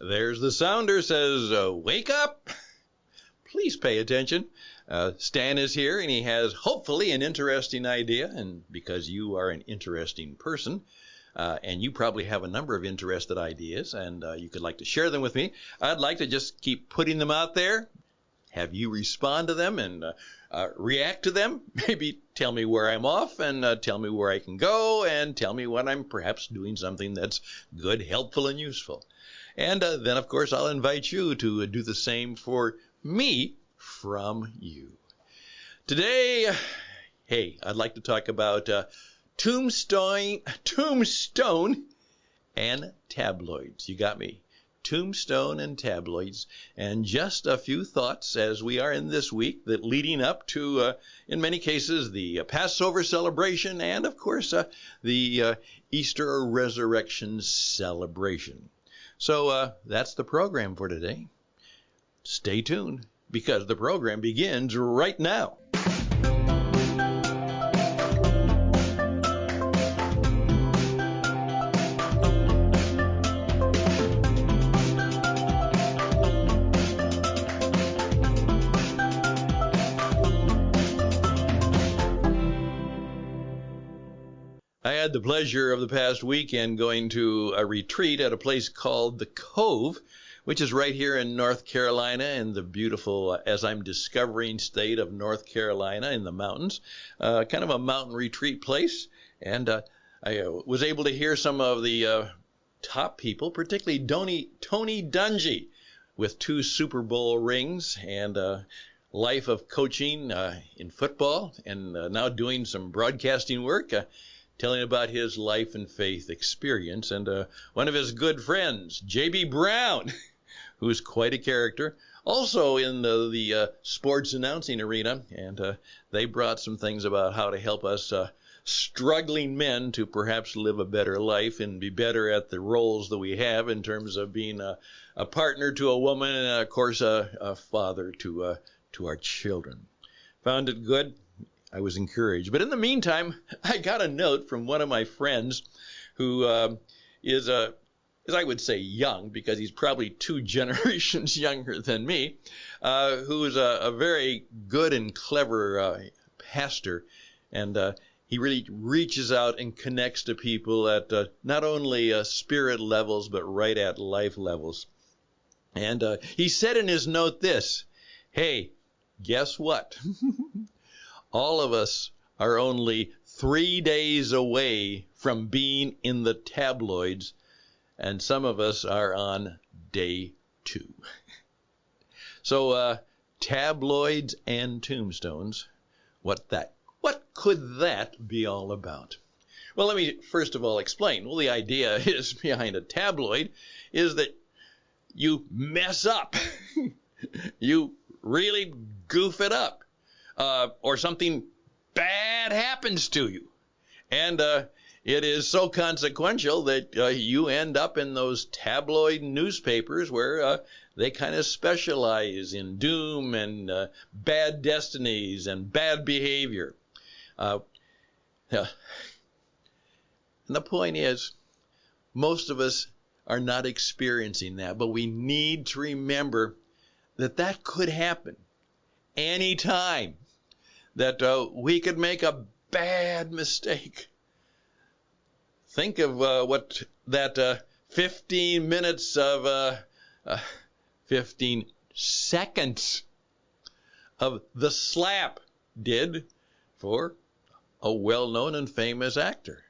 There's the sounder says, wake up. Please pay attention. Stan is here, and he has hopefully an interesting idea. And because you are an interesting person, and you probably have a number of interested ideas, and you could like to share them with me, I'd like to just keep putting them out there, have you respond to them and react to them. Maybe tell me where I'm off, and tell me where I can go, and tell me when I'm perhaps doing something that's good, helpful, and useful. And then, of course, I'll invite you to do the same for me from you. Today, hey, I'd like to talk about tombstone and tabloids. You got me. Tombstone and tabloids. And just a few thoughts as we are in this week that leading up to, in many cases, the Passover celebration and, of course, the Easter or Resurrection celebration. So that's the program for today. Stay tuned, because the program begins right now. I had the pleasure of the past weekend going to a retreat at a place called the Cove, which is right here in North Carolina, in the beautiful, as I'm discovering, state of North Carolina in the mountains. Kind of a mountain retreat place. And I was able to hear some of the top people, particularly Tony Dungy, with 2 Super Bowl rings and life of coaching in football, and now doing some broadcasting work, telling about his life and faith experience. And one of his good friends, J.B. Brown, who's quite a character, also in the sports announcing arena, and they brought some things about how to help us struggling men to perhaps live a better life and be better at the roles that we have in terms of being a partner to a woman and, of course, a father to our children. Found it good. I was encouraged. But in the meantime, I got a note from one of my friends who is I would say young, because he's probably 2 generations younger than me, who is a very good and clever pastor. And he really reaches out and connects to people at not only spirit levels, but right at life levels. And he said in his note this: hey, guess what? All of us are only 3 days away from being in the tabloids, and some of us are on day 2. So tabloids and tombstones, what could that be all about? Well, let me first of all explain. Well, the idea is behind a tabloid is that you mess up. You really goof it up. Or something bad happens to you. And it is so consequential that you end up in those tabloid newspapers where they kind of specialize in doom and bad destinies and bad behavior. And the point is, most of us are not experiencing that, but we need to remember that that could happen anytime. That we could make a bad mistake. Think of what that 15 minutes of 15 seconds of the slap did for a well-known and famous actor.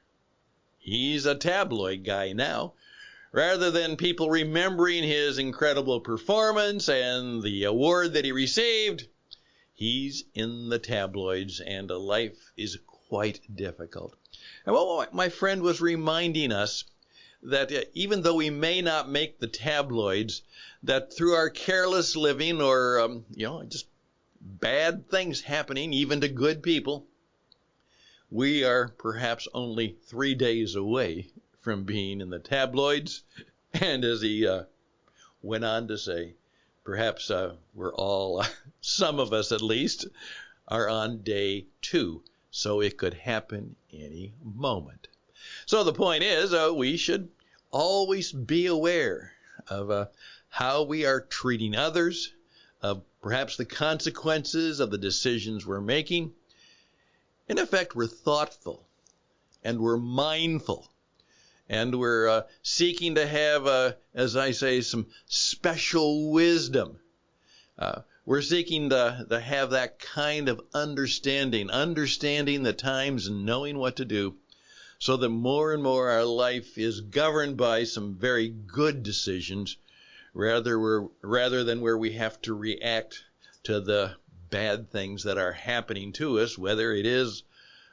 He's a tabloid guy now. Rather than people remembering his incredible performance and the award that he received, he's in the tabloids, and life is quite difficult. And what my friend was reminding us, that even though we may not make the tabloids, that through our careless living or, just bad things happening, even to good people, we are perhaps only 3 days away from being in the tabloids. And as he went on to say, Perhaps we're all, some of us at least, are on day 2, so it could happen any moment. So the point is, we should always be aware of how we are treating others, of perhaps the consequences of the decisions we're making. In effect, we're thoughtful and we're mindful. And we're seeking to have, as I say, some special wisdom. We're seeking to have that kind of understanding the times and knowing what to do, so that more and more our life is governed by some very good decisions, rather than where we have to react to the bad things that are happening to us, whether it is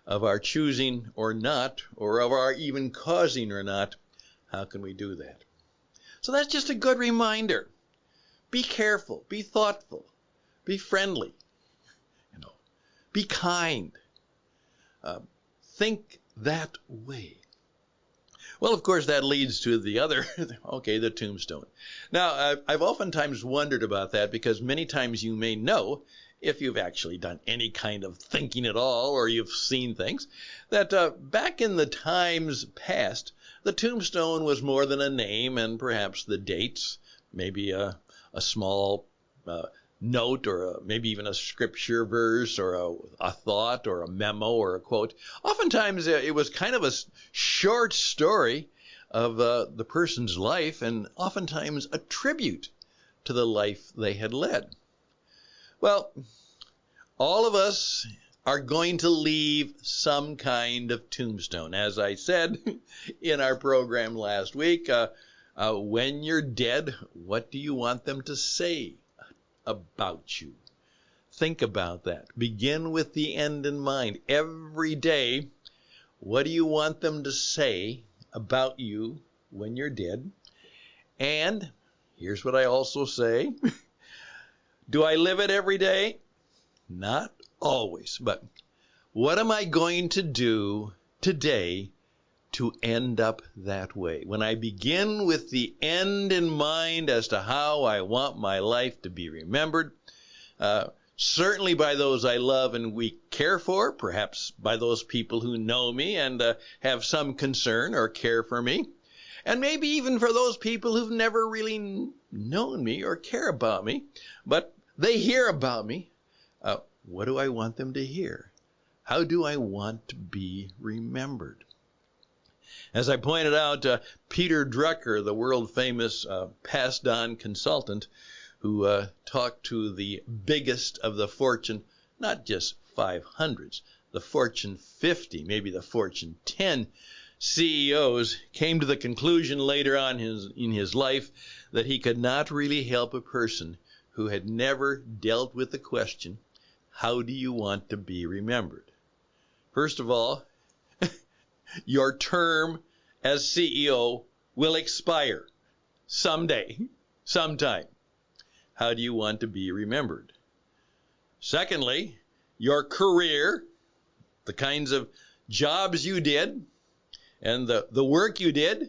of our choosing or not, or of our even causing or not. How can we do that? So that's just a good reminder. Be careful, be thoughtful, be friendly, be kind. Think that way. Well, of course, that leads to the other, the tombstone. Now, I've oftentimes wondered about that, because many times you may know, if you've actually done any kind of thinking at all, or you've seen things, that back in the times past, the tombstone was more than a name and perhaps the dates, maybe a small note, or maybe even a scripture verse, or a thought, or a memo, or a quote. Oftentimes it was kind of a short story of the person's life, and oftentimes a tribute to the life they had led. Well, all of us are going to leave some kind of tombstone. As I said in our program last week, when you're dead, what do you want them to say about you? Think about that. Begin with the end in mind. Every day, what do you want them to say about you when you're dead? And here's what I also say. Do I live it every day? Not always. But what am I going to do today to end up that way? When I begin with the end in mind as to how I want my life to be remembered, certainly by those I love and we care for, perhaps by those people who know me and have some concern or care for me, and maybe even for those people who've never really known me or care about me, but they hear about me. What do I want them to hear? How do I want to be remembered? As I pointed out, Peter Drucker, the world-famous passed-on consultant who talked to the biggest of the Fortune, not just 500s, the Fortune 50, maybe the Fortune 10 CEOs, came to the conclusion later on in his life that he could not really help a person who had never dealt with the question, how do you want to be remembered? First of all, your term as CEO will expire someday, sometime. How do you want to be remembered? Secondly, your career, the kinds of jobs you did, and the work you did,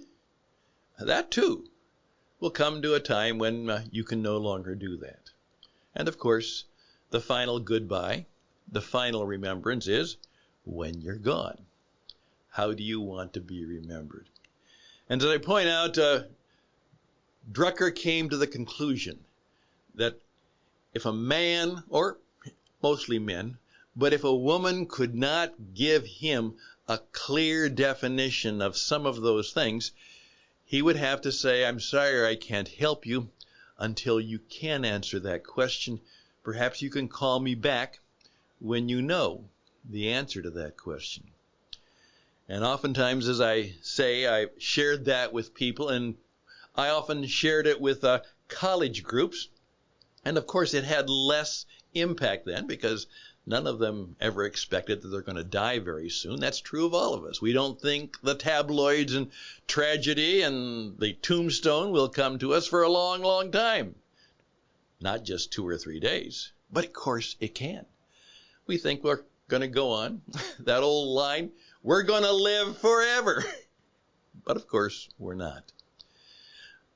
that too will come to a time when you can no longer do that. And of course, the final goodbye, the final remembrance is when you're gone. How do you want to be remembered? And as I point out, Drucker came to the conclusion that if a man, or mostly men, but if a woman could not give him a clear definition of some of those things, he would have to say, I'm sorry, I can't help you until you can answer that question. Perhaps you can call me back when you know the answer to that question. And oftentimes, as I say, I've shared that with people, and I often shared it with college groups. And of course, it had less impact then, because none of them ever expected that they're going to die very soon. That's true of all of us. We don't think the tabloids and tragedy and the tombstone will come to us for a long, long time. Not just 2 or 3 days, but of course it can. We think we're going to go on. That old line, we're going to live forever. But of course we're not.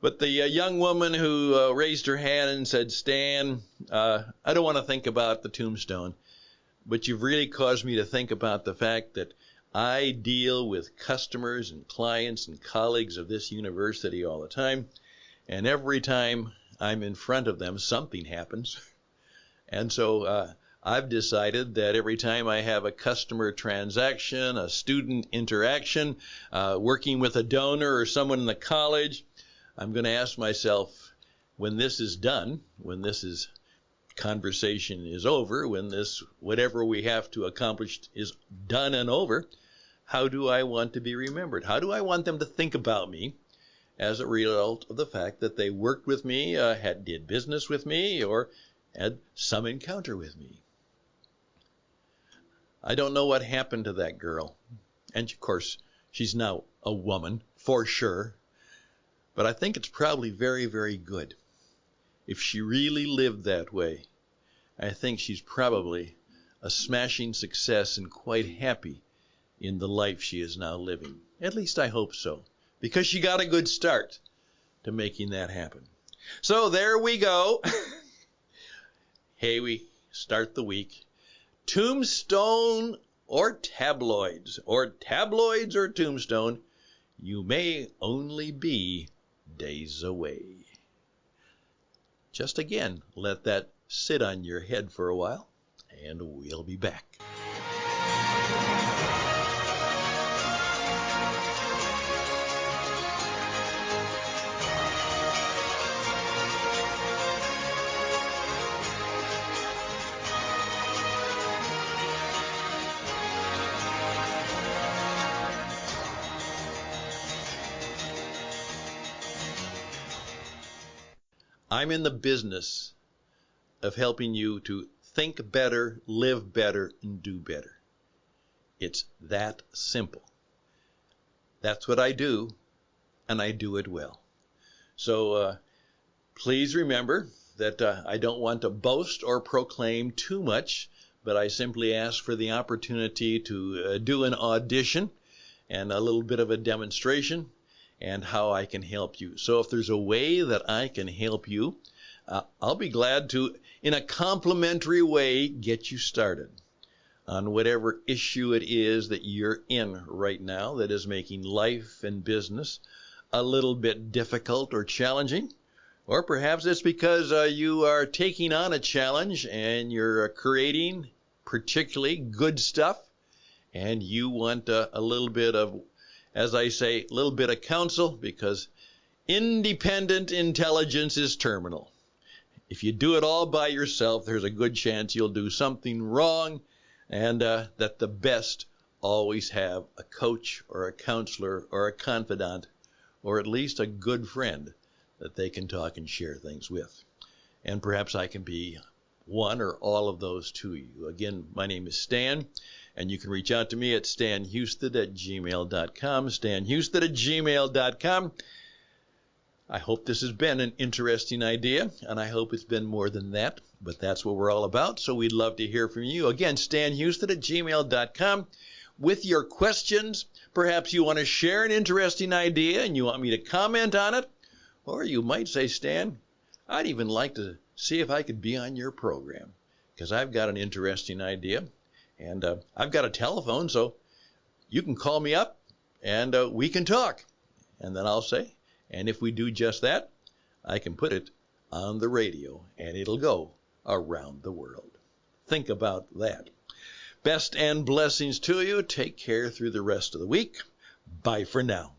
But the young woman who raised her hand and said, Stan, I don't want to think about the tombstone, but you've really caused me to think about the fact that I deal with customers and clients and colleagues of this university all the time, and every time I'm in front of them, something happens. And so I've decided that every time I have a customer transaction, a student interaction, working with a donor or someone in the college, I'm going to ask myself, when this is done, when this conversation is over, when this whatever we have to accomplish is done and over, how do I want to be remembered? How do I want them to think about me as a result of the fact that they worked with me, did business with me, or had some encounter with me? I don't know what happened to that girl. And of course, she's now a woman, for sure. But I think it's probably very, very good. If she really lived that way, I think she's probably a smashing success and quite happy in the life she is now living. At least I hope so, because she got a good start to making that happen. So there we go. Hey, we start the week. Tombstone or tabloids, or tabloids or tombstone, you may only be days away. Just again, let that sit on your head for a while, and we'll be back. I'm in the business of helping you to think better, live better, and do better. It's that simple. That's what I do, and I do it well. So please remember that I don't want to boast or proclaim too much, but I simply ask for the opportunity to do an audition and a little bit of a demonstration and how I can help you. So if there's a way that I can help you, I'll be glad to, in a complimentary way, get you started on whatever issue it is that you're in right now that is making life and business a little bit difficult or challenging. Or perhaps it's because you are taking on a challenge and you're creating particularly good stuff, and you want a little bit of, as I say, a little bit of counsel, because independent intelligence is terminal. If you do it all by yourself, there's a good chance you'll do something wrong, and that the best always have a coach or a counselor or a confidant, or at least a good friend that they can talk and share things with. And perhaps I can be one or all of those to you. Again, my name is Stan, and you can reach out to me at stanhusted@gmail.com, stanhusted@gmail.com. I hope this has been an interesting idea, and I hope it's been more than that, but that's what we're all about, so we'd love to hear from you. Again, stanhusted@gmail.com with your questions. Perhaps you want to share an interesting idea and you want me to comment on it, or you might say, Stan, I'd even like to see if I could be on your program, because I've got an interesting idea. And I've got a telephone, so you can call me up and we can talk. And then I'll say, and if we do just that, I can put it on the radio and it'll go around the world. Think about that. Best and blessings to you. Take care through the rest of the week. Bye for now.